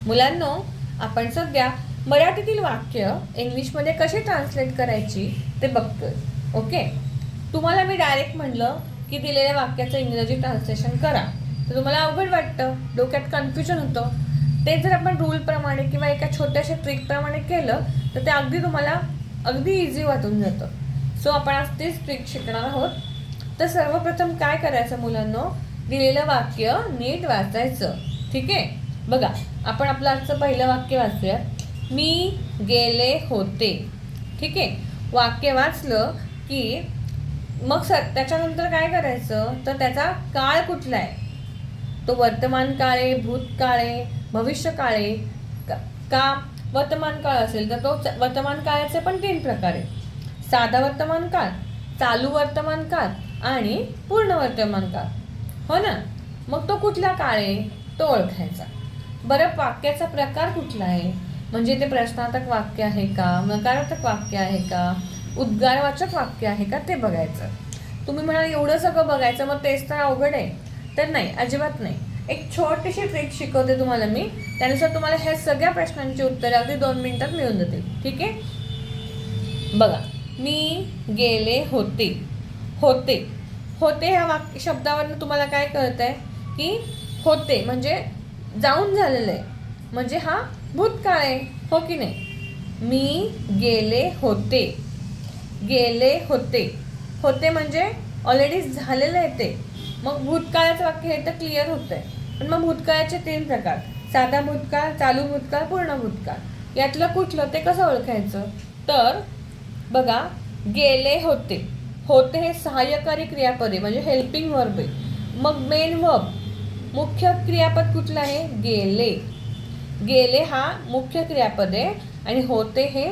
मुलांनो, आपण सध्या मराठीतील वाक्य इंग्लिशमध्ये कशी ट्रान्सलेट करायची ते बघतोय. ओके, तुम्हाला मी डायरेक्ट म्हणलं की दिलेल्या वाक्याचं इंग्रजी ट्रान्सलेशन करा तर तुम्हाला अवघड वाटतं, डोक्यात कन्फ्युजन होतं. ते जर आपण रूलप्रमाणे किंवा एका छोट्याशा ट्रिकप्रमाणे केलं तर ते तुम्हाला अगदी इझी वाटून जातं. सो आपण आज तीच ट्रिक शिकणार आहोत. तर सर्वप्रथम काय करायचं मुलांनो, दिलेलं वाक्य नीट वाचायचं. ठीक आहे, बघा आपण आपलं आजचं पहिलं वाक्य वाचूया. मी गेले होते. ठीक आहे, वाक्य वाचलं की मग त्याच्यानंतर काय करायचं, तर त्याचा काळ कुठला आहे, तो वर्तमान काळ आहे, भूतकाळ आहे, भविष्यकाळ का वर्तमान काळ असेल तर तो वर्तमान काळाचे पण 3 प्रकार आहेत. साधा वर्तमान काळ, चालू वर्तमान काळ आणि पूर्ण वर्तमान काळ. हो ना, मग तो कुठला काळ आहे तो ओळखायचा. बरं, वाक्याचा प्रकार कुठला आहे, म्हणजे ते प्रश्नार्थक वाक्य आहे का, नकारार्थक वाक्य आहे का, उद्गारवाचक वाक्य आहे का, ते बघायचं. तुम्ही म्हणाल एवढं सगळं बघायचं मग तेच तर अवघड आहे, तर नाही, अजिबात नाही. एक छोटीशी ट्रिक शिकवते तुम्हाला मी, त्यानुसार तुम्हाला ह्या सगळ्या प्रश्नांची उत्तरे अगदी 2 मिनिटात मिळून जातील. ठीक आहे, बघा. मी गेले होते. होते होते ह्या वाक्य शब्दावरनं तुम्हाला काय कळतंय की होते म्हणजे जाऊन झालेलं आहे, म्हणजे हा भूतकाळ आहे. हो की नाही. मी गेले होते. गेले होते होते म्हणजे ऑलरेडी झालेलं आहे ते. मग भूतकाळाचं वाक्य हे तर क्लिअर होतंय. पण मग भूतकाळाचे 3 प्रकार, साधा भूतकाळ, चालू भूतकाळ, पूर्ण भूतकाळ, यातलं कुठलं ते कसं ओळखायचं. तर बघा, गेले होते. होते हे सहाय्यकारी क्रियापद आहे, म्हणजे हेल्पिंग वर्ब आहे. मग मेन वर्ब, मुख्य क्रियापद कुठलं आहे, गेले. गेले हा मुख्य क्रियापद आहे आणि होते हे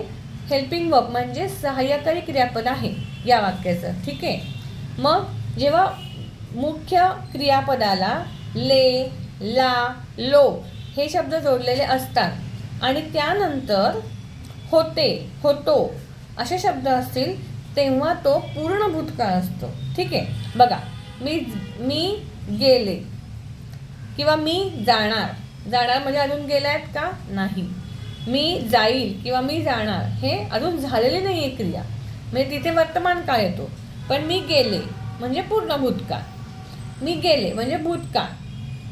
हेल्पिंग वर्ब म्हणजे सहाय्यकारी क्रियापद आहे या वाक्याचं. ठीक आहे, मग जेव्हा मुख्य क्रियापदाला ले, ला, लो हे शब्द जोडलेले असतात आणि त्यानंतर होते, होतो असे शब्द असतील तेव्हा तो पूर्ण भूतकाळ असतो. ठीक आहे, बघा. मी गेले किंवा मी जाणार. जाणार म्हणजे अजून गेले आहेत का, नाही. मी जाईल किंवा मी जाणार हे अजून झालेली नाही आहे क्रिया, म्हणजे तिथे वर्तमान काळ येतो. पण मी गेले म्हणजे पूर्ण भूतकाळ. मी गेले म्हणजे भूतकाळ.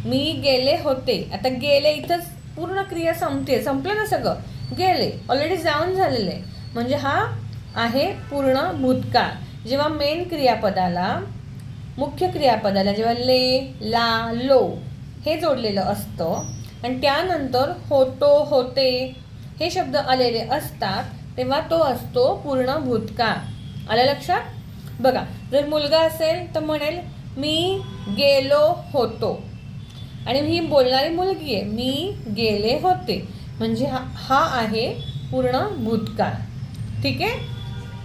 मी गेले होते, आता गेले इथंच पूर्ण क्रिया संपते, संपलं ना सगळं. गेले ऑलरेडी जाऊन झालेलं आहे, म्हणजे हा आहे पूर्ण भूतकाळ. जेव्हा मेन क्रियापदाला, मुख्य क्रियापदाला जेव्हा ले, ला, लो हे जोडलेलं असतं आणि त्यानंतर होतो, होते हे शब्द आलेले असतात तेव्हा तो असतो पूर्ण भूतकाळ. आलं लक्षात. बघा, जर मुलगा असेल तर म्हणेल मी गेलो होतो, आणि ही बोलणारी मुलगी आहे, मी गेले होते, म्हणजे हा आहे पूर्ण भूतकाळ. ठीक आहे,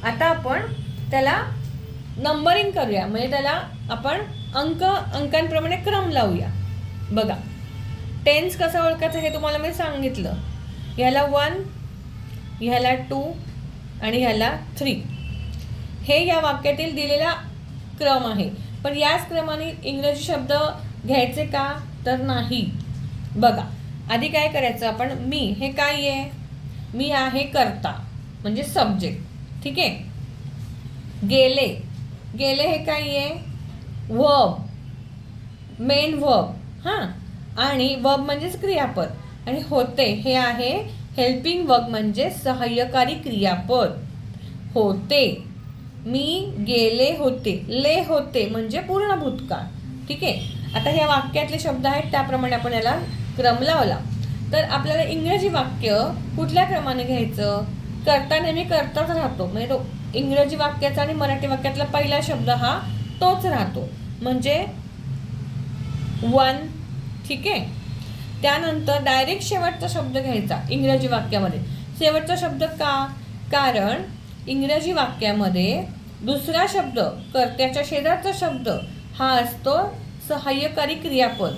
आता आपण त्याला नंबरिंग करूया, म्हणजे त्याला आपण अंकांप्रमाणे क्रम लावूया. बघा, टेन्स कसं ओळखायचं हे तुम्हाला मी सांगितलं. ह्याला 1, ह्याला 2 आणि ह्याला 3 हे या वाक्यातील दिलेला क्रम आहे. पण याच क्रमाने इंग्रजी शब्द घ्यायचे का, तर नाही. बघा, आधी काय करायचं आपण, मी हे काय आहे, मी आहे कर्ता म्हणजे सब्जेक्ट. ठीक आहे, गेले, गेले हे काय आहे, वर्ब, मेन वर्ब. हां, आणि वर्ब म्हणजेच क्रियापद, आणि होते हे आहे हेल्पिंग वर्ब म्हणजे सहाय्यकारी क्रियापद. होते, मी गेले होते, ले होते म्हणजे पूर्ण भूतकाळ. ठीक आहे, आता ह्या वाक्यातले शब्द आहेत त्याप्रमाणे आपण याला क्रम लावला. तर आपल्याला इंग्रजी वाक्य कुठल्या क्रमाने घ्यायचं, कर्ता नेहमी कर्ताच राहतो, म्हणजे तो इंग्रजी वाक्याचा आणि मराठी वाक्यातला पहिला शब्द हा तोच राहतो, म्हणजे 1. ठीक आहे, त्यानंतर डायरेक्ट शेवटचा शब्द घ्यायचा इंग्रजी वाक्यामध्ये. शेवटचा शब्द का, कारण इंग्रजी वाक्यामध्ये दुसरा शब्द, कर्त्याच्या शेजारचा शब्द हा असतो सहाय्यकारी क्रियापद.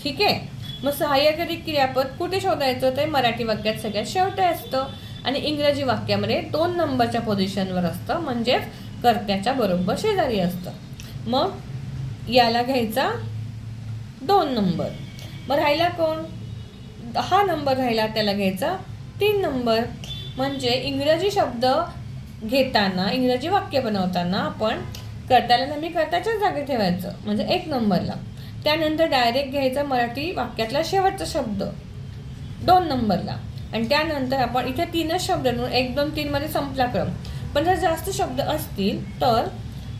ठीक आहे, मग सहाय्यकारी क्रियापद कुठे शोधायचं, ते मराठी वाक्यात सगळ्यात शेवटी असतं आणि इंग्रजी वाक्यामध्ये 2 नंबरच्या पोझिशनवर असतं, म्हणजेच कर्त्याच्या बरोबर शेजारी असतं. मग याला घ्यायचा 2 नंबर. मग राहिला कोण, 10 नंबर राहिला त्याला घ्यायचा 3 नंबर. म्हणजे इंग्रजी शब्द घेताना, इंग्रजी वाक्य बनवताना आपण कर्त्याला नेहमी कर्त्याच्याच जागी ठेवायचं, म्हणजे 1 नंबरला. त्यानंतर डायरेक्ट घ्यायचा मराठी वाक्यातला शेवटचा शब्द 2 नंबरला. आणि त्यानंतर आपण इथे 3च शब्द 1, 2, 3 मध्ये संपला क्रम. पण जर जास्त शब्द असतील तर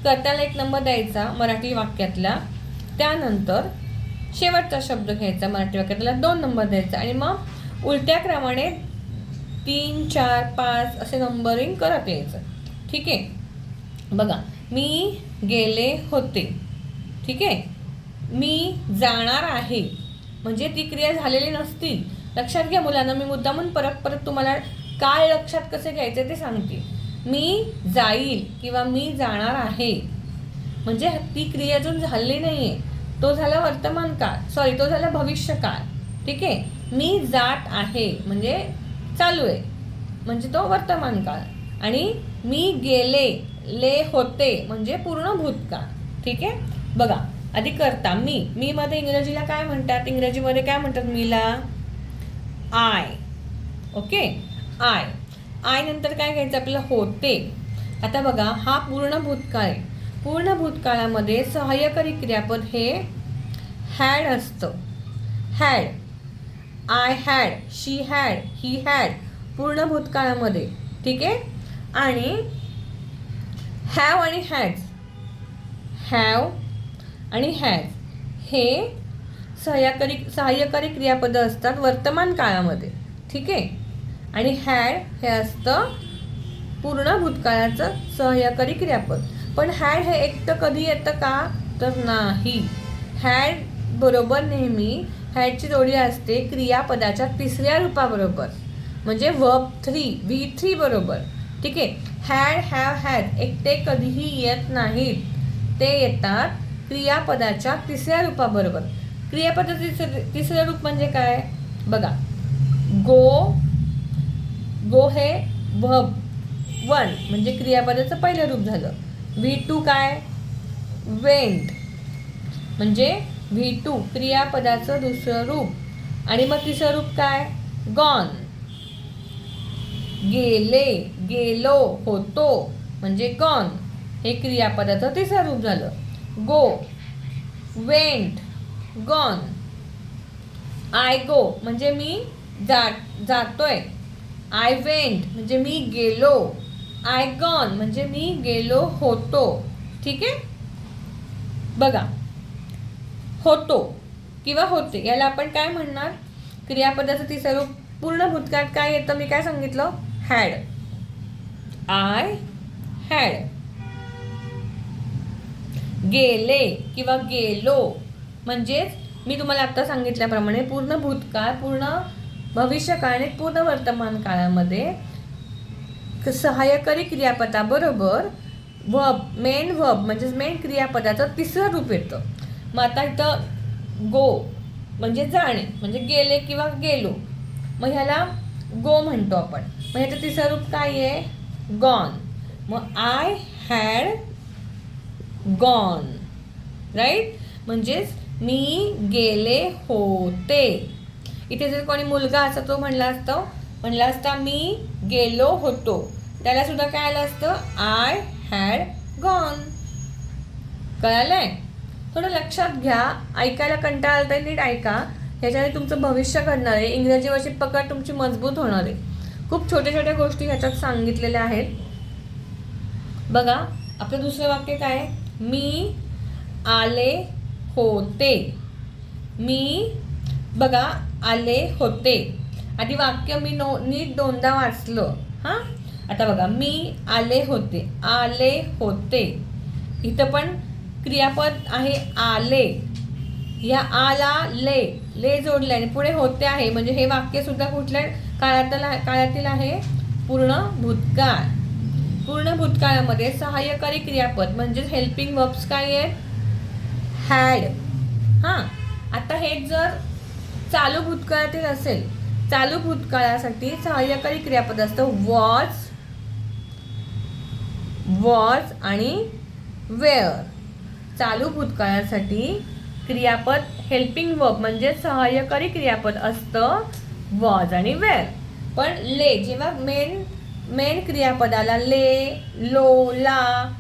कर्त्याला 1 नंबर द्यायचा मराठी वाक्यातला, त्यानंतर शेवटचा शब्द घ्यायचा मराठी वाक्यातला 2 नंबर द्यायचा, आणि मग उलट्या क्रमाने 3, 4, 5 असे नंबरिंग करत यायचं. ठीक आहे. बघा, मी गेले होते. ठीक आहे. मी जाणार आहे, म्हणजे ती क्रिया झालेली नसती. लक्षात घ्या मुलांना, मी मुद्दामून परत तुम्हाला काय लक्षात कसे घ्यायचे ते सांगते. मी जाईल किंवा मी जाणार आहे, म्हणजे ती क्रिया अजून झाली नाही आहे, तो झाला वर्तमान काळ, तो झाला भविष्यकाळ. ठीक आहे. मी जात आहे म्हणजे चालू आहे, म्हणजे तो वर्तमान काळ. आणि मी गेले ले होते म्हणजे पूर्ण भूतकाळ. ठीक आहे. बघा, आधी करता मी मध्ये इंग्रजीला काय म्हणतात, इंग्रजीमध्ये काय म्हणतात मीला? आय. ओके, आय नंतर काय घ्यायचं आपल्याला? होते. आता बघा, हा पूर्ण भूतकाळ आहे. पूर्ण भूतकाळामध्ये सहाय्यकारी क्रियापद हे हॅड असतं. Had, I had, she had, he had, पूर्ण भूतकाळामध्ये. ठीक आहे. आणि हॅव आणि हॅज, हॅव आणि हॅज हे सहाय्यकारी क्रियापदं असतात वर्तमान काळामध्ये. ठीक आहे. आणि हॅड हे असतं पूर्ण भूतकाळाचं सहाय्यकारी क्रियापद. पण हॅड हे एकटं कधी येतं का? तर नाही. हॅड बरोबर नेहमी हॅडची जोडी असते क्रियापदाच्या 3ऱ्या रूपाबरोबर, म्हणजे वर्ब 3 V3 बरोबर. ठीक आहे. हॅड, हॅव, हॅज एकटे कधीही येत नाहीत, ते येतात क्रियापदाच्या 3ऱ्या रूपाबरोबर. क्रियापदाचं 3रं रूप म्हणजे काय? बघा, गो हे वर्ब 1 म्हणजे क्रियापदाचं पहिलं रूप झालं. V2 काय? वेंट म्हणजे V2 क्रियापदाचं 2रं रूप. आणि मग 3रं रूप काय? गॉन. गेले, गेलो, होतो म्हणजे गॉन हे क्रियापदाचं 3रं रूप झालं. गो, वेंट, गॉन. आय गो म्हणजे मी जातोय. आय वेंट म्हणजे मी गेलो. आय गॉन म्हणजे मी गेलो होतो. ठीक आहे. बघा, होतो किंवा होते याला आपण काय म्हणणार? क्रियापदाचं 3रं रूप पूर्ण भूतकाळात काय येतं? मी काय सांगितलं? हॅड. I had. गेले किंवा गेलो म्हणजेच मी तुम्हाला आता सांगितल्याप्रमाणे पूर्ण भूतकाळ, पूर्ण भविष्यकाळ आणि पूर्ण वर्तमान काळामध्ये सहाय्यकारी क्रियापदाबरोबर मेन वर्ब म्हणजेच मेन क्रियापदाचं 3रं रूप येतं. मग आता इथं गो म्हणजे जाणे, म्हणजे गेले किंवा गेलो, मग ह्याला गो म्हणतो आपण. मग ह्याचं 3रं रूप काय आहे? गॉन. मग आय हॅड गॉन. राईट. म्हणजेच मी गेले होते. इथे जर कोणी मुलगा असता तो म्हणला असता मी गेलो होतो, त्याला सुद्धा काय आलं असतं? I had gone. कळालंय? थोडं लक्षात घ्या. ऐकायला कंटाळा आला तर नीट ऐका, ह्याच्याने तुमचं भविष्य घडणार आहे. इंग्रजीवरची पकड तुमची मजबूत होणार आहे. खूप छोट्या छोट्या गोष्टी ह्याच्यात सांगितलेल्या आहेत. बघा, आपलं 2रं वाक्य काय आहे? मी आले होते. मी बघा आले होते. आधी वाक्य मी नीट 2दा वाचलं. हां, आता बघा, मी आले होते. आले होते इथं पण क्रियापद आहे आले. या आला ले जोडले आणि पुढे होते आहे, म्हणजे हे वाक्य सुद्धा कुठल्या काळातील आहे? पूर्ण भूतकाळ. पूर्ण भूतकाळामध्ये सहाय्यकारी क्रियापद म्हणजेच हेल्पिंग वर्ब्स काय आहेत? हॅड. हां, आता हे जर चालू भूतकाळातील असेल, चालू भूतकाळासाठी सहाय्यकारी क्रियापद असतं वॉज आणि वेअर. चालू भूतकाळासाठी क्रियापद हेल्पिंग वर्ब म्हणजे सहाय्यकारी क्रियापद असतं वॉज आणि वेअर. पण ले जेव्हा मेन क्रियापदाला ले, लो, ला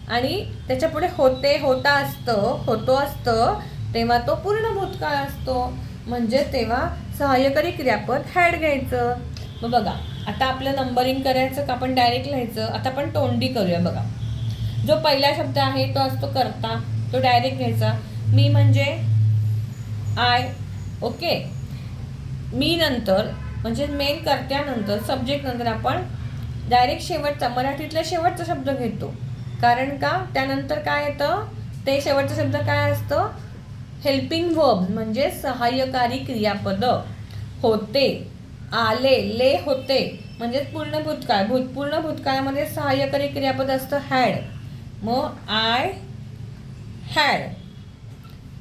आणि त्याच्या पुढे होते, होतो असतं तेव्हा तो पूर्ण भूतकाळ असतो. म्हणजे तेव्हा सहाय्यकारी क्रियापद हॅड घ्यायचं. मग बघा, आता आपलं नंबरिंग करायचं का आपण डायरेक्ट लिहायचं? आता आपण तोंडी करूया. बघा, जो पहिला शब्द आहे तो असतो कर्ता, तो डायरेक्ट घ्यायचा. मी म्हणजे आय. ओके, मी नंतर म्हणजे मेन कर्त्यानंतर सब्जेक्ट नंतर आपण डायरेक्ट शेवटचा मराठीतला शेवटचा शब्द घेतो. कारण का त्यानंतर काय येतं? ते शेवटचा शब्द काय असतं? हेल्पिंग वर्ब म्हणजे सहाय्यकारी क्रियापद. होते, आले, ले होते म्हणजे पूर्ण भूतकाळ. पूर्ण भूतकाळामध्ये सहाय्यकारी क्रियापद असतं हॅड. मग आय हॅड.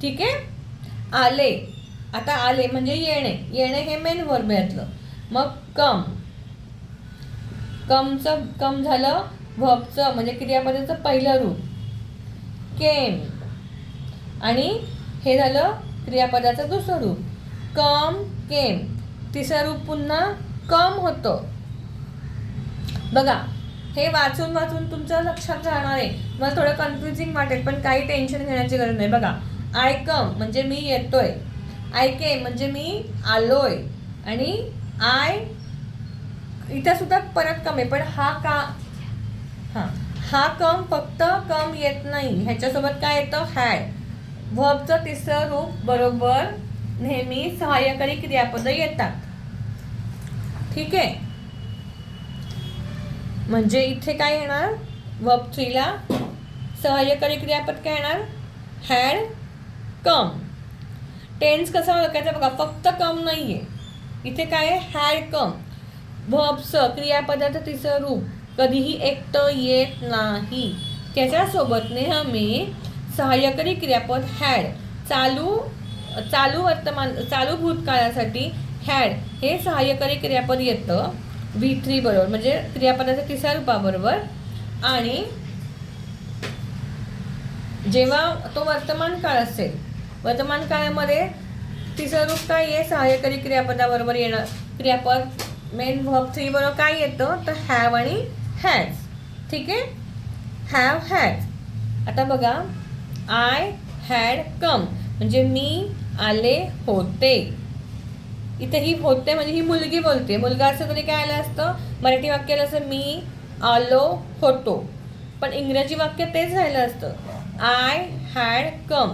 ठीक आहे. आले, आता आले म्हणजे येणे हे मेन वर्ब यातलं. मग कम झालं व्हर्बचं म्हणजे क्रियापदाचं पहिलं रूप केम. आणि हे झालं क्रियापदाचं दुसरं रूप कम केम. तिसरं रूप पुन्हा कम होतं. बघा, हे वाचून तुमच्या लक्षात राहणार आहे. मला थोडं कन्फ्युजिंग वाटेल पण काही टेन्शन घेण्याची गरज नाही. बघा, आय कम म्हणजे मी येतोय, आय केम म्हणजे मी आलोय, आणि आय इथं सुद्धा परत कम आहे. पण हा कम फक्त कम येत नाही, ह्याच्यासोबत काय येतं? हॅड. व्हर्बचं तिसरं रूप बरोबर नेहमी सहाय्यकारी क्रियापद येतात. ठीक आहे. म्हणजे इथे काय येणार? वर्ब 3 ला सहाय्यकारी क्रियापद काय येणार? Had, come. टेन्स कसा ओळखायचा? बघा, फक्त कम नाहीये इथे. काय आहे? Had come. व्हर्बचं क्रियापदाचं तिसरं रूप कधीही एकटं येत नाही, त्याच्यासोबत नेहमी सहाय्यकारी क्रियापद हॅड. चालू भूतकाळासाठी हॅड हे सहाय्यकारी क्रियापद येतं V3 बरोबर म्हणजे क्रियापदाच्या तिसऱ्या रूपाबरोबर. आणि जेव्हा तो वर्तमान काळ असेल, वर्तमान काळामध्ये तिसरं रूप काय आहे? सहाय्यकारी क्रियापदाबरोबर येणार क्रियापद मेन व्हर्ब 3 बरोबर काय येतं? तर हॅव आणि हॅज. ठीक आहे. Have, has. आता बघा, आय हॅड कम म्हणजे मी आले होते. इथे ही होते म्हणजे ही मुलगी बोलते. मुलगा असं तरी काय आलं असतं? मराठी वाक्याला असं मी आलो होतो. पण इंग्रजी वाक्य तेच राहिलं असतं. I had come,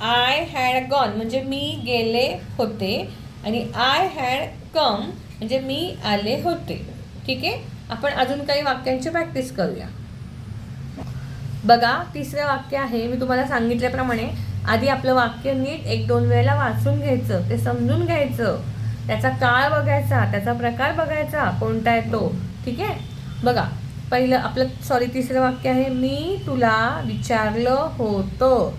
I had gone म्हणजे मी गेले होते, आणि आय हॅड कम म्हणजे मी आले होते. ठीक आहे. आपण अजून काही वाक्यांची प्रॅक्टिस करूया. बघा, तिसरं वाक्य आहे. मी तुम्हाला सांगितल्याप्रमाणे आधी आपलं वाक्य नीट 1-2 वेळेला वाचून घ्यायचं, ते समजून घ्यायचं, त्याचा काळ बघायचा, त्याचा प्रकार बघायचा कोणता आहे तो. ठीक आहे. बघा, तिसरं वाक्य आहे मी तुला विचारलं होतं.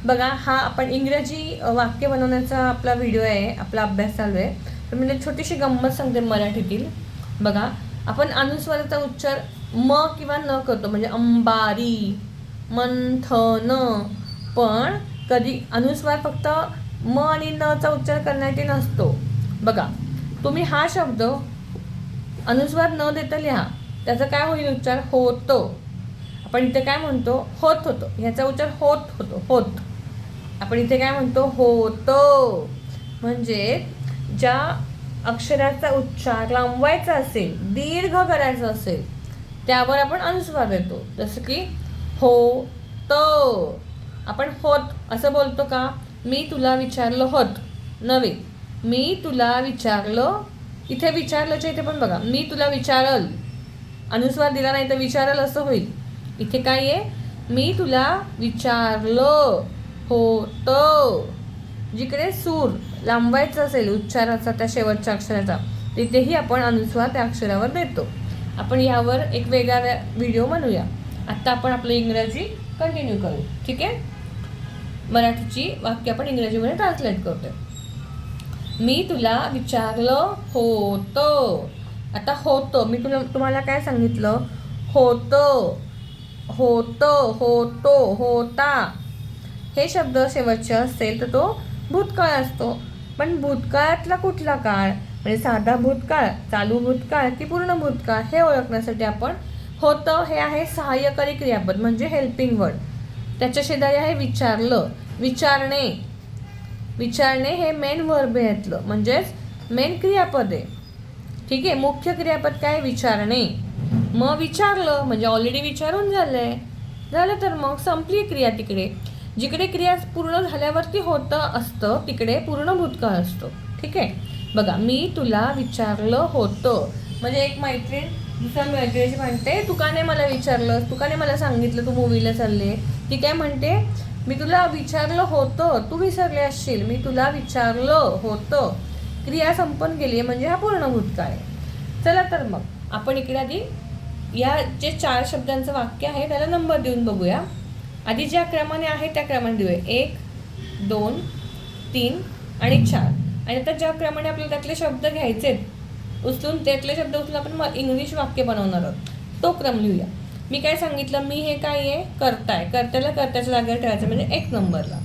बघा, हा आपण इंग्रजी वाक्य बनवण्याचा आपला व्हिडिओ आहे, आपला अभ्यास चालू आहे. तर म्हणजे छोटीशी गंमत सांगते मराठीतील. बघा, आपण अनुस्वाराचा उच्चार म किंवा न करतो म्हणजे अंबारी, मंथन. पण कधी अनुस्वार फक्त म आणि न चा उच्चार करण्यासाठी नसतो. बघा, तुम्ही हा शब्द अनुस्वार न देता लिहा, त्याचा काय होईल उच्चार? होतो. आपण इथे काय म्हणतो? होत होतो. ह्याचा उच्चार होत होतो, होत. आपण इथे काय म्हणतो? होतो. म्हणजे ज्या अक्षराचा उच्चार लांबवायचा असेल, दीर्घ करायचा असेल, त्यावर आपण अनुस्वार देतो. जसं की होतं. आपण होत असं बोलतो का? मी तुला विचारलं होत नव्हे, मी तुला विचारलं. इथे विचारलंच्या इथे पण बघा, मी तुला विचारल, अनुस्वार दिला नाही तर विचारल असं होईल. इथे काय आहे? मी तुला विचारलं होतं. जिकडे सूर लांबवायचा असेल उच्चाराचा त्या शेवटच्या अक्षराचा, तिथेही आपण अनुस्वार त्या अक्षरावर देतो. आपण यावर एक वेगळा व्हिडिओ बनवूया. आत्ता आपण आपलं इंग्रजी कंटिन्यू करू. ठीक आहे. मराठीची वाक्य आपण इंग्रजीमध्ये ट्रान्सलेट करतोय. मी तुला विचारलं होतं. आता होतं, मी तुम्हाला काय सांगितलं? होतं, होतं, होतो, होता. हे शब्द शेवटचे असेल तर तो भूतकाळ असतो. पण भूतकाळातला कुठला काळ? म्हणजे साधा भूतकाळ, चालू भूतकाळ की पूर्ण भूतकाळ हे ओळखण्यासाठी आपण होतं हे आहे सहाय्यकारी क्रियापद म्हणजे हेल्पिंग वर्ड. त्याच्या शेजारी आहे विचारलं, विचारणे. विचारणे हे मेन वर्ब आहे यातलं, म्हणजेच मेन क्रियापद आहे. ठीक आहे, मुख्य क्रियापद काय? विचारणे. मग विचारलं म्हणजे ऑलरेडी विचारून झालंय, झालं तर मग संपली क्रिया. तिकडे जिकडे क्रिया पूर्ण झाल्यावरती होतं असतं तिकडे पूर्ण भूतकाळ असतो. ठीक आहे, बघा मी तुला विचारलं होतं म्हणजे एक मैत्रीण दुसऱ्या मैत्रिणीची म्हणते तू का नाही मला विचारलं, तू का नाही मला सांगितलं तू मूवीला चालले. ती काय म्हणते मी तुला विचारलं होतं, तू विसरले असशील, मी तुला विचारलं होतं. क्रिया संपन्न गेली म्हणजे हा पूर्ण भूतकाळ आहे. चला तर मग आपण इकडे आधी या जे 4 शब्दांचं वाक्य आहे त्याला नंबर देऊन बघूया. आधी ज्या क्रमाने आहे त्या क्रमाने देऊया, 1, 2, 3 आणि 4. आणि आता ज्या क्रमाने आपल्याला त्यातले शब्द घ्यायचे उचलून, त्यातले शब्द उचलून आपण इंग्लिश वाक्य बनवणार आहोत, तो क्रम लिहूया. मी काय सांगितलं, मी हे काय आहे करताय, कर्त्याला कर्त्याच्या जागेवर ठेवायचं म्हणजे 1 नंबरला.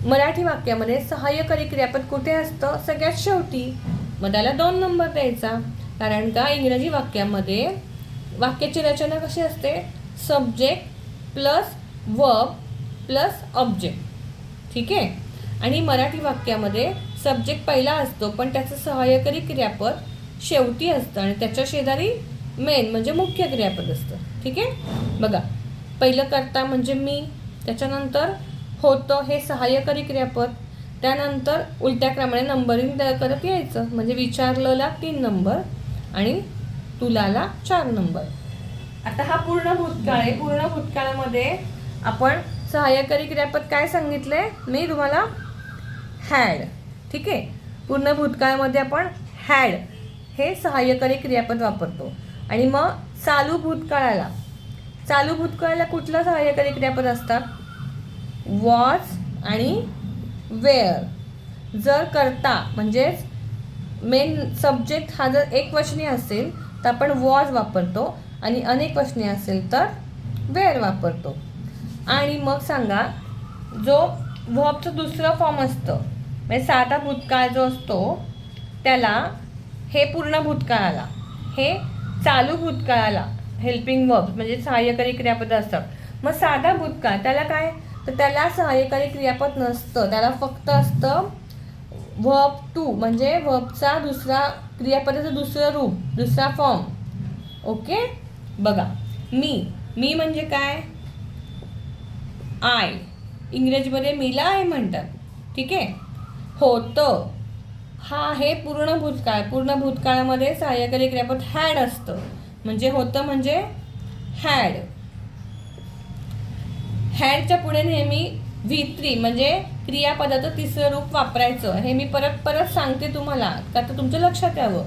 मराठी वाक्यामध्ये सहाय्यकारी क्रियापद कुठे असतं? सगळ्यात शेवटी. मग त्याला 2 नंबर द्यायचा. कारण का इंग्रजी वाक्यामध्ये वाक्याची रचना कशी असते? Subject plus verb plus object. ठीक आहे, आणि मराठी वाक्यामध्ये सब्जेक्ट पहिला असतो पण त्याचं सहाय्यकारी क्रियापद शेवटी असतं आणि त्याच्या शेजारी मेन म्हणजे मुख्य क्रियापद असतं. ठीक आहे, बघा पहिलं कर्ता म्हणजे मी, त्याच्यानंतर होतं हे सहाय्यकारी क्रियापद, त्यानंतर उलट्या क्रमाने नंबरिंग करत यायचं म्हणजे विचारलेला 3 नंबर आणि तुलाला 4 नंबर. आता हा पूर्ण भूतकाळ आहे. पूर्ण भूतकाळामध्ये आपण सहाय्यकारी क्रियापद काय सांगितले मी तुम्हाला? हॅड. ठीक आहे, पूर्ण भूतकाळामध्ये आपण हॅड हे सहाय्यकारी क्रियापद वापरतो. आणि मग चालू भूतकाळाला कुठलं सहाय्यकारी क्रियापद असतात? वॉज आणि वेअर. जर करता म्हणजेच मेन सब्जेक्ट हा जर एकवचनी असेल तर आपण वॉज वापरतो आणि अनेकवचनी असेल तर वेअर वापरतो. आणि मग सांगा जो वर्बचं दुसरं फॉर्म असतं म्हणजे साधा भूतकाळ जो असतो त्याला हे पूर्ण भूतकाळाला, हे चालू भूतकाळाला हेल्पिंग वर्ब म्हणजे सहाय्यकारी क्रियापद असतात. मग साधा भूतकाळ त्याला काय? तर त्याला सहाय्यकारी क्रियापद नसतं, त्याला फक्त असतं वर्ब टू म्हणजे वर्बचा दुसरा क्रियापदाचं दुसरं रूप, दुसरा फॉर्म. ओके, बघा मी म्हणजे काय? आय. इंग्रजीमध्ये मीला आय म्हणतात. ठीक आहे, होतं हा आहे पूर्ण भूतकाळ. पूर्ण भूतकाळामध्ये सहाय्यकारी क्रियापद हॅड असतं म्हणजे होतं म्हणजे हॅड. हॅडच्या पुढे नेहमी V3 म्हणजे क्रियापदाचं तिसरं रूप वापरायचं. हे मी परत सांगते तुम्हाला का तर तुमच्या लक्षात यावं.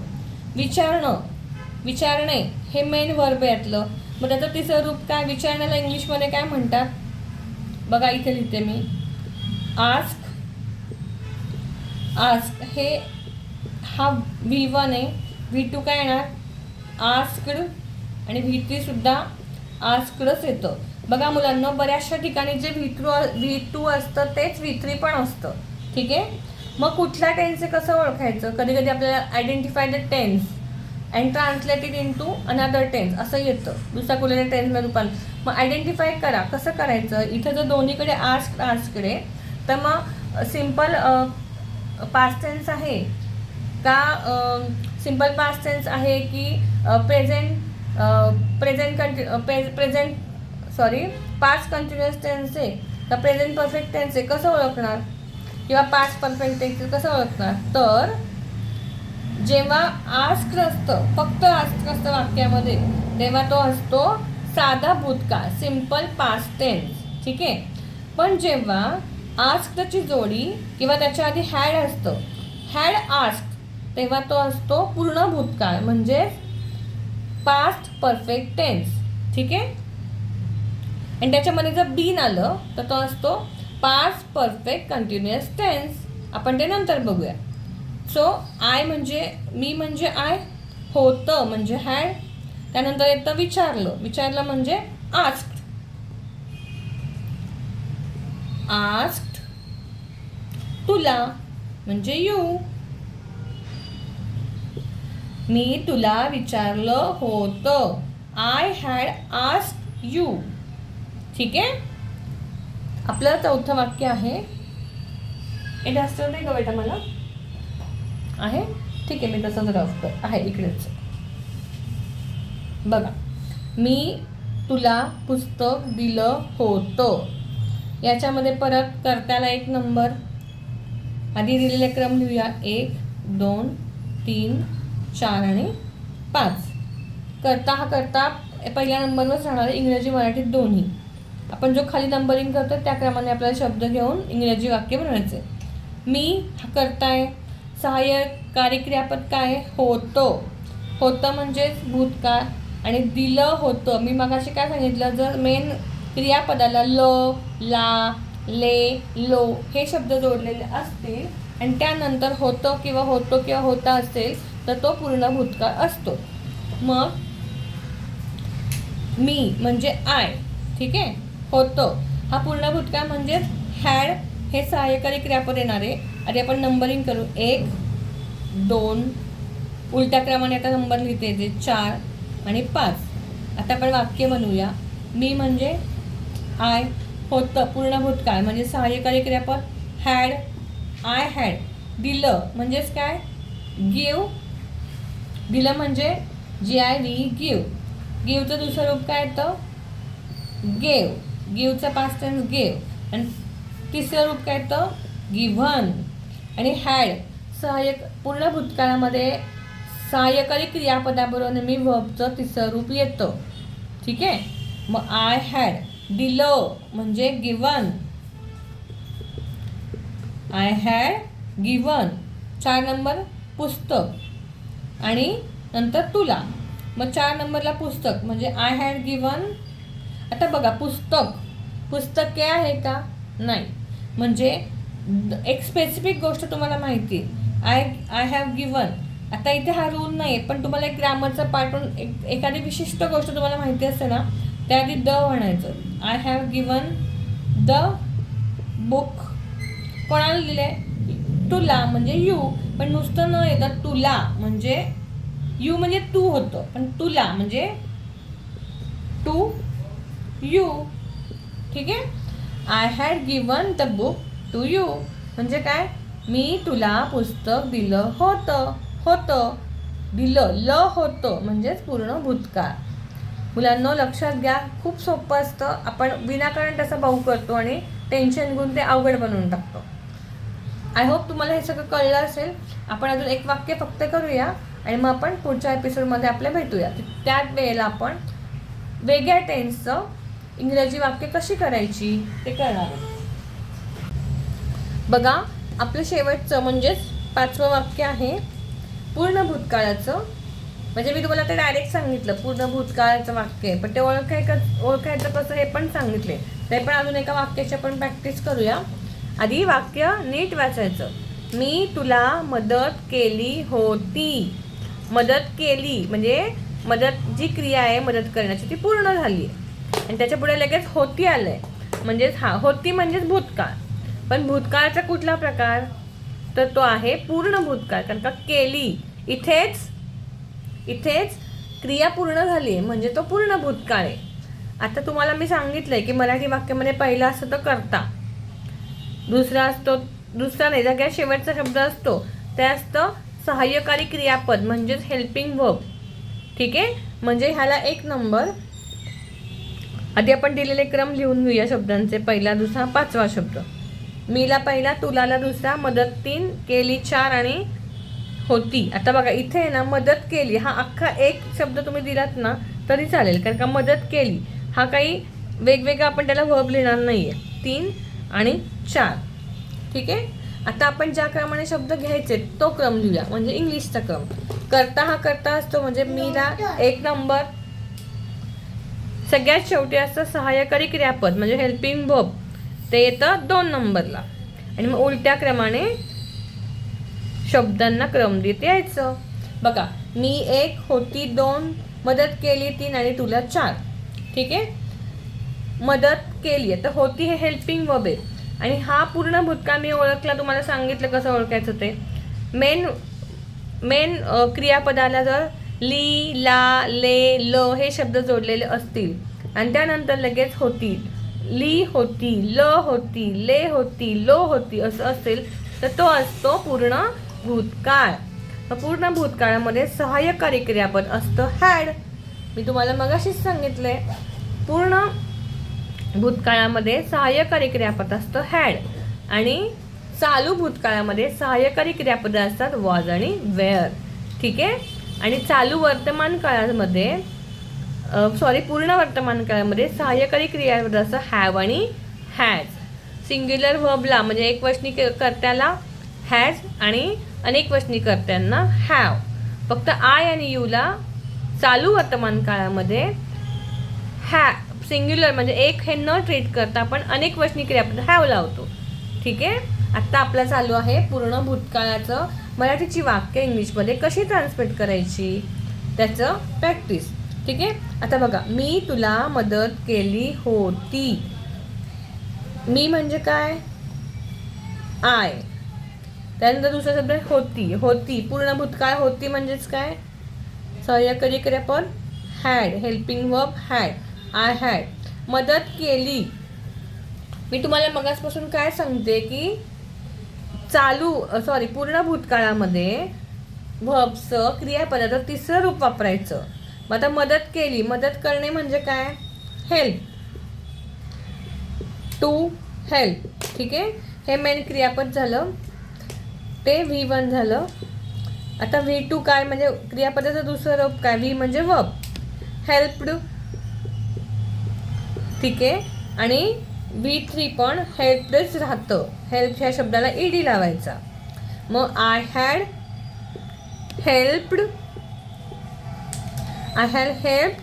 विचारणे हे मेन वर्ब आहे यातलं. मग त्याचं तिसरं रूप काय? विचारण्याला इंग्लिशमध्ये काय म्हणतात? बघा इथे लिहिते मी, आस्क. हे हा V1 आहे. V2 काय येणार? आस्क्ड. आणि V3 सुद्धा आस्कडच येतं. बघा मुलांना बऱ्याचशा ठिकाणी जे V2 असतं तेच V3 पण असतं. ठीक आहे, मग कुठल्या टेन्स आहे कसं ओळखायचं? कधी कधी आपल्याला identify the tense and translated into another tense असं येतं, दुसऱ्या कुठल्या टेन्समध्ये रूपांतर. मग आयडेंटिफाय करा, कसं करायचं? इथं जर दोन्हीकडे आस्कडे तर मग सिम्पल पास्ट टेन्स आहे का सिम्पल पास्ट टेन्स आहे की पास्ट कंटिन्युअस टेन्स आहे का प्रेझेंट परफेक्ट टेन्स आहे, कसं ओळखणार? किंवा पास्ट परफेक्ट टेन्स कसं ओळखणार? तर जेव्हा आस्क्ड असतं, फक्त आस्क्ड असतं वाक्यामध्ये, तेव्हा तो असतो साधा भूतकाळ, सिम्पल पास्ट टेन्स. ठीक आहे, पण जेव्हा आस्क्डची जोडी किंवा त्याच्या आधी हॅड असतं, हॅड आस्क्ड, तेव्हा तो असतो पूर्ण भूतकाळ म्हणजे पास्ट परफेक्ट टेन्स. ठीक आहे, आणि त्याच्यामध्ये जर बीन आलं तर तो असतो पास्ट परफेक्ट कंटिन्युअस टेन्स. आपण ते नंतर बघूया. सो आय म्हणजे मी म्हणजे आय, होतं म्हणजे हॅड, त्यानंतर येतं विचारलं म्हणजे आस्क्ड. तुला म्हणजे यू, मी तुला विचारलं होतं. I had asked you. ठीक आहे. आपलं चौथं वाक्य आहे. हे जास्त नाही का बेटा मला आहे. ठीक आहे, मी तसंच रफ कर आहे इकडेच. बघा, मी तुला पुस्तक दिलं होतं. याच्यामध्ये परत कर्त्याला 1 नंबर. आधी दिलेले क्रम लिहूया. 1, 2, 3, 4 आणि 5. कर्ता हा कर्ता पहिल्या नंबरवरच राहणार आहे, इंग्रजी मराठीत दोन्ही. आपण जो खाली नंबरिंग करतो त्या क्रमाने आपल्याला शब्द घेऊन इंग्रजी वाक्य बनवायचे. मी हा कर्ता आहे. सहाय्यकारी क्रियापद काय आहे? होतं. होतं म्हणजेच भूतकाळ. आणि दिलं होतं, मी मगाशी काय सांगितलं, जर मेन क्रियापदाला ल, ला, ले, लो हे शब्द जोडलेले असतील आणि त्यानंतर होतं किंवा होता असेल तर तो पूर्ण भूतकाळ असतो. मग मी म्हणजे आय. ठीक आहे. होतं हा पूर्ण भूतकाळ म्हणजेच हॅड हे सहाय्यकारी क्रियापद येणार आहे. आधी आपण नंबरिंग करू. 1, 2, उलट्या क्रमाने आता नंबर लिहिते जे 4 आणि 5. आता आपण वाक्य बनवूया. मी म्हणजे आय, होतं पूर्ण भूतकाळ म्हणजे सहाय्यकारी क्रियापद हॅड, आय हॅड. दिलं म्हणजेच काय? गिव. दिलं म्हणजे GIV गिव. गिवचं दुसरं रूप काय येतं? गेव. गिवचं पास्ट टेन्स गेव. आणि तिसरं रूप काय येतं? गिव्हन. आणि हॅड सहाय्यक पूर्ण भूतकाळामध्ये सहाय्यकारी क्रियापदाबरोबर नेहमी वर्बचं तिसरं रूप येतं. ठीक आहे. मग आय हॅड. दिलं म्हणजे given. I had given. 4 number पुस्तक आणि नंतर तुला. मग 4 नंबरला पुस्तक म्हणजे आय हॅड गिव्हन. आता बघा, पुस्तके आहे का? नाही. म्हणजे एक स्पेसिफिक गोष्ट तुम्हाला माहिती आहे. I have given. आता इथे हा रूल नाही, पण तुम्हाला एक ग्रामरचा पाठवून एखादी विशिष्ट गोष्ट तुम्हाला माहिती असते ना, त्याआधी द म्हणायचं. I have given the book. कोणाला लिहिलंय? तुला म्हणजे यू. पण नुसतं न येतं तुला म्हणजे यू म्हणजे तू होतं, पण तुला म्हणजे टू यू. ठीक आहे. I had given the book to you म्हणजे काय? मी तुला पुस्तक दिलं होतं. दिलं ल होतं म्हणजेच पूर्ण भूतकाळ. मुलांनो लक्षात घ्या, खूप सोपं असतं. आपण विनाकारण त्याचा भाऊ करतो आणि टेन्शन घेऊन ते अवघड बनवून टाकतो. आय होप तुम्हाला हे सगळं कळलं असेल. आपण अजून एक वाक्य फक्त करूया आणि मग आपण पुढच्या एपिसोडमध्ये आपल्या भेटूया. त्याच वेळेला आपण वेगळ्या टेन्सचं इंग्रजी वाक्य कशी करायची ते करणार. बघा, आपलं शेवटचं म्हणजेच 5वं वाक्य आहे पूर्ण भूतकाळाचं. म्हणजे मी तुम्हाला ते डायरेक्ट सांगितलं पूर्ण भूतकाळाचं वाक्य आहे, पण ते ओळखायचं कसं हे पण सांगितले. ते पण अजून एका वाक्याची आपण प्रॅक्टिस करूया. आधी वाक्य नीट वाचायचं. मी तुला मदत केली होती. मदत केली म्हणजे मदत जी क्रिया आहे मदत करण्याची ती पूर्ण झाली आहे आणि त्याच्या पुढे लगेच होती आलं आहे. म्हणजेच होती म्हणजेच भूतकाळ. पण भूतकाळाचा कुठला प्रकार? तर तो आहे पूर्ण भूतकाळ. कारण का केली इथेच क्रिया पूर्ण झाली आहे म्हणजे तो पूर्ण भूतकाळ आहे. आता तुम्हाला मी सांगितलंय की मराठी वाक्यामध्ये पहिला असतो तो कर्ता, दुसरा नाही, जाग्यात शेवटचा शब्द असतो ते असतं सहाय्यकारी क्रियापद म्हणजेच हेल्पिंग वर्ब. ठीक आहे. म्हणजे ह्याला 1 नंबर. आधी आपण दिलेले क्रम लिहून घेऊया शब्दांचे. पहिला, दुसरा, 5वा शब्द. मीला पहिला, तुलाला दुसरा, मदत 3, केली 4 आणि होती. आता बघा इथे आहे ना, मदत केली हा अख्खा एक शब्द तुम्ही दिलात ना तरी चालेल, कारण का मदत केली हा काही वेगवेगळा आपण त्याला वर्ब लिहिणार नाही आहे. 3 आणि 4. ठीक आहे. आता आपण ज्या क्रमाने शब्द घ्यायचे तो क्रम लिहूया, म्हणजे इंग्लिशचा क्रम. कर्ता हा कर्ता असतो म्हणजे मीला 1 नंबर. सगळ्यात शेवटी असतं सहाय्यकारी क्रियापद म्हणजे हेल्पिंग वर्ब, ते येतं 2 नंबरला. आणि मग उलट्या क्रमाने शब्दांना क्रम देत यायचं. बघा, मी 1, होती 2, मदत केली 3 आणि तुला 4. ठीक आहे. मदत केली आहे तर होती हे हेल्पिंग वर्ब आहे आणि हा पूर्ण भूतकाळ मी ओळखला, तुम्हाला सांगितलं कसं ओळखायचं ते. मेन क्रियापदाला जर ली, ला, ले, ल हे शब्द जोडलेले असतील आणि त्यानंतर लगेच होती, ली होती, ल होती, ले होती, लो होती असं असेल तर तो असतो पूर्ण भूतकाळ. पूर्ण भूतकाळामध्ये सहाय्यकारी क्रियापद असतं हॅड. मी तुम्हाला मगाशीच सांगितले, पूर्ण भूतकाळामध्ये सहाय्यकारी क्रियापद असतं हॅड आणि चालू भूतकाळामध्ये सहाय्यकारी क्रियापद असतात वॉज आणि वेअर. ठीक आहे. आणि चालू वर्तमान काळामध्ये पूर्ण वर्तमान काळामध्ये सहाय्यकारी क्रियापद असतं हॅव आणि हॅज. सिंग्युलर व्हर्बला म्हणजे एकवचनी कर्त्याला हॅज आणि अनेकवचनी कर्त्यांना हॅव. फक्त आय आणि यूला चालू वर्तमान काळामध्ये सिंग्युलर म्हणजे एक हे न ट्रीट करता आपण अनेकवचनी क्रियापद हॅव लावतो. ठीक आहे. आत्ता आपला चालू आहे पूर्ण भूतकाळाचं मराठीची वाक्य इंग्लिशमध्ये कशी ट्रान्सलेट करायची त्याचं प्रॅक्टिस. ठीक आहे. आता बघा, मी तुला मदत केली होती. मी म्हणजे काय? आय. त्यानंतर दुसरा शब्द होती. होती पूर्ण भूतकाळ होती म्हणजेच काय? सहाय्यकारी क्रियापद had, helping verb had, I had. मदत केली. मी तुम्हाला मगासपासून काय सांगते की पूर्ण भूतकाळामध्ये व्हर्बचं क्रियापदाचं तिसरं रूप वापरायचं. मग आता मदत केली, मदत करणे म्हणजे काय? Help, to help. ठीक आहे. हे मेन क्रियापद झालं, ते V1 झालं. आता V2 काय म्हणजे क्रियापदाचं दुसरं रूप काय? V म्हणजे वर्ब, हेल्प्ड. ठीक आहे. आणि V3 पण हेल्प्डच राहतं. हेल्प ह्या शब्दाला ईडी लावायचा. मग I had helped, I had help.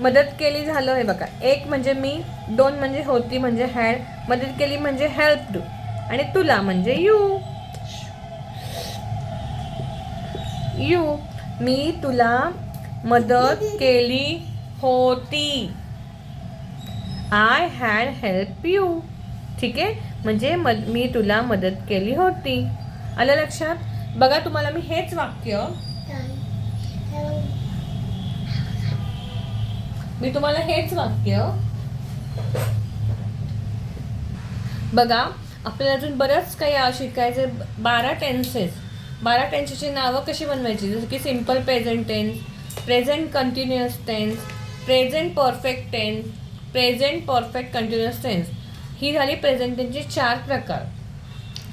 मदत केली झालं. हे बघा, एक म्हणजे मी, दोन म्हणजे होती म्हणजे हॅड, मदत केली म्हणजे हेल्प्ड आणि तुला म्हणजे यू. मी तुला मदत केली होती. I had help you. ठीक आहे. म्हणजे मी तुला मदत केली होती. आलं लक्षात? बघा, तुम्हाला मी हेच वाक्य बघा, आपल्याला अजून बरंच काही शिकायचं. 12 टेन्सेसची नावं कशी बनवायची, जसं की simple present tense, present continuous tense, present perfect tense, present perfect continuous tense. ही झाली प्रेझेंट टेन्सची 4 प्रकार.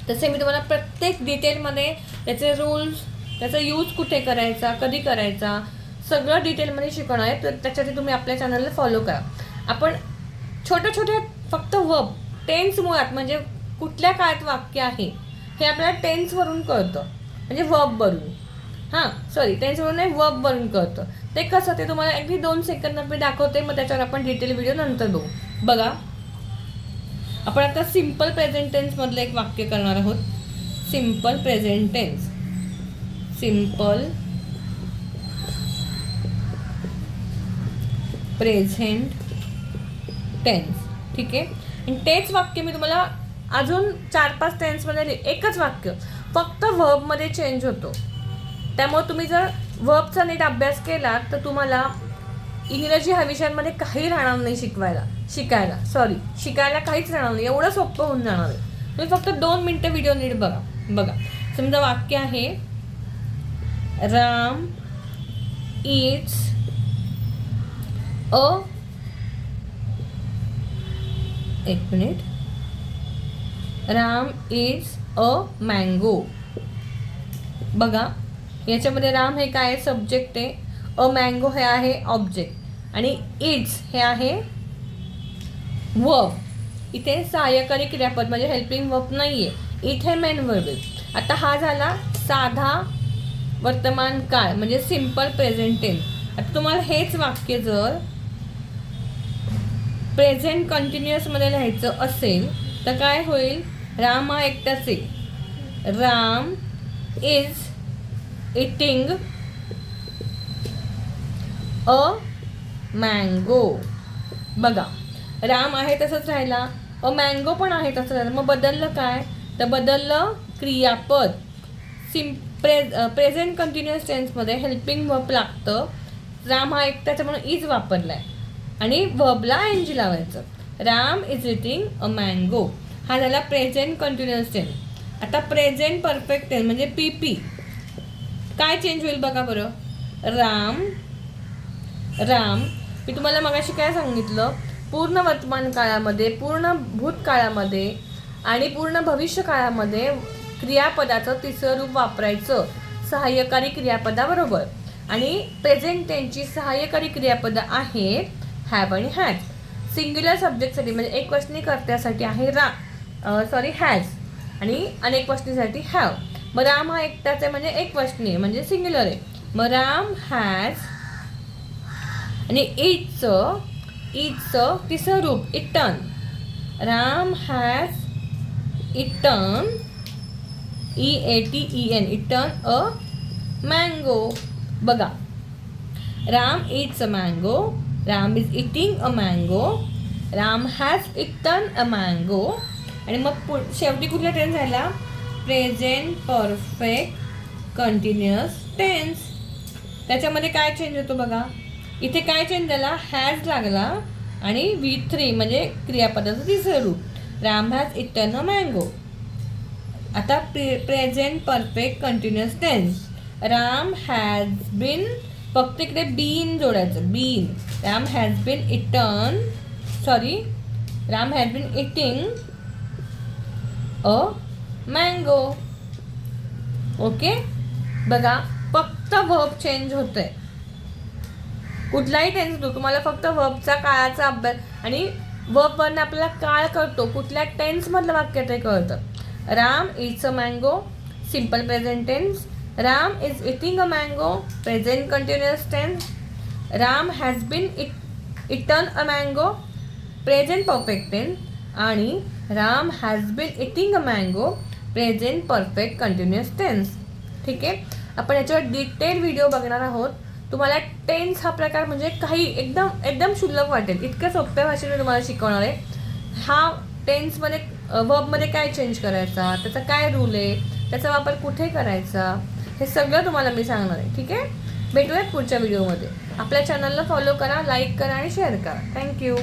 तसे मी तुम्हाला प्रत्येक डिटेलमध्ये त्याचे रूल्स, त्याचा यूज कुठे करायचा, कधी करायचा, सगळं डिटेलमध्ये शिकवणार आहे. तर त्याच्यासाठी तुम्ही आपल्या चॅनलला फॉलो करा. आपण छोट्या फक्त वर्ब टेन्स मुळात म्हणजे कुठल्या काळात वाक्य आहे हे आपल्याला टेन्सवरून कळतं, म्हणजे वर्बवरून. टेन्सवरून नाही, वर्बवरून कळतं. ते कसं ते तुम्हाला अगदी 2 सेकंदात मी दाखवते. मग त्याच्यावर आपण डिटेल व्हिडिओ नंतर बघू. बघा, आपण आता सिम्पल प्रेझेंट टेन्समधलं एक वाक्य करणार आहोत. Simple present tense. Simple present tense. ठीक आहे. आणि तेच वाक्य मी तुम्हाला अजून 4-5 टेन्समध्ये एकच वाक्य फक्त व्हर्बमध्ये चेंज होतो. त्यामुळे तुम्ही जर व्हर्बचा नीट अभ्यास केला तर तुम्हाला इंग्रजी ह्या विषयांमध्ये काही राहणार नाही शिकायला काहीच राहणार नाही. एवढं सोपं होऊन जाणार आहे. तुम्ही फक्त 2 मिनटं व्हिडिओ नीट बघा. समजा वाक्य आहे, Ram it's Ram eats a mango. बघा, याच्यामध्ये राम हे काय सब्जेक्ट आहे, अ मँगो हे आहे ऑब्जेक्ट आणि इट्स हे आहे वर्ब. इथे सहाय्यकारी क्रियापद म्हणजे हेल्पिंग वर्ब नाही आहे, इथे मेन वर्ब आहे. आता हा झाला साधा वर्तमान काळ म्हणजे सिम्पल प्रेझेंट टेन्स. आता तुम्हाला हेच वाक्य जर प्रेझेंट कंटिन्युअसमध्ये लिहायचं असेल तर काय होईल? राम हा एकटाच आहे. Ram is eating a mango. बघा, राम आहे तसंच राहिला, अ मँगो पण आहे तसंच राहिला. मग बदललं काय? तर बदललं क्रियापद. प्रेझेंट कंटिन्युअस टेन्समध्ये हेल्पिंग वर्ब लागतं. राम हा एकट्याचा म्हणून इज वापरला आहे आणि वर्बला एन जी लावायचं. Ram is eating a mango हा झाला प्रेझेंट कंटिन्युअस टेन्स. आता प्रेझेंट परफेक्ट टेन्स म्हणजे पी पी काय चेंज होईल बघा बरं. राम मी तुम्हाला मगाशी काय सांगितलं, पूर्ण वर्तमान काळामध्ये, पूर्ण भूतकाळामध्ये आणि पूर्ण भविष्य काळामध्ये क्रियापदाचं तिसरं रूप वापरायचं सहाय्यकारी क्रियापदाबरोबर. आणि प्रेझेंट टेन्सची सहाय्यकारी क्रियापदं आहेत हॅव आणि हॅज. सिंग्युलर सब्जेक्टसाठी म्हणजे एक वचनी कर्त्यासाठी आहे हॅज आणि अनेक वचनीसाठी हॅव. मग राम हा एकटाच आहे म्हणजे एक वचनी आहे म्हणजे सिंग्युलर आहे. मग राम हॅज आणि इटचं तिसरं रूप eaten. Ram has eaten EATEN eaten a mango. बघा Ram eats a mango, Ram is eating a mango, Ram has eaten a mango. आणि मग शेवटी कुठला टेन्स झाला, प्रेझेंट परफेक्ट कंटिन्युअस टेन्स. त्याच्यामध्ये काय चेंज होतो बघा, इथे काय चेंज झाला, हॅज लागला आणि V3 म्हणजे क्रियापदाचं तिसरं रूप. Ram has eaten a mango. आता present perfect continuous tense. Ram has been, फक्त इकडे बीन जोडायचं, been. Ram has been eating a mango. Okay, बघा फक्त वर्ब चेंज होतंय. कुठलाही टेन्स होतो, तुम्हाला फक्त वर्बचा काळाचा अभ्यास आणि वर्बवरनं आपल्याला काळ कळतो, कुठल्या टेन्समधलं वाक्य ते कळतं. Ram eats a mango simple present tense. Ram is eating a mango present continuous tense. Ram has been eaten a mango present perfect tense. आणि Ram has been eating a mango present perfect continuous tense. ठीक आहे, आपण याच्यावर डिटेल व्हिडिओ बघणार आहोत. तुम्हाला tense हा प्रकार म्हणजे काही एकदम क्षुल्लक वाटेल, इतक्या सोप्या भाषेने तुम्हाला शिकवणार आहे. हा टेन्समध्ये वर्बमध्ये काय चेंज करायचा, त्याचा काय रूल आहे, त्याचा वापर कुठे करायचा, हे सगळं तुम्हाला मी सांगणार आहे. ठीक आहे, भेटूयात पुढच्या व्हिडिओमध्ये. आपल्या चॅनलला फॉलो करा, लाईक करा आणि शेअर करा. थँक्यू.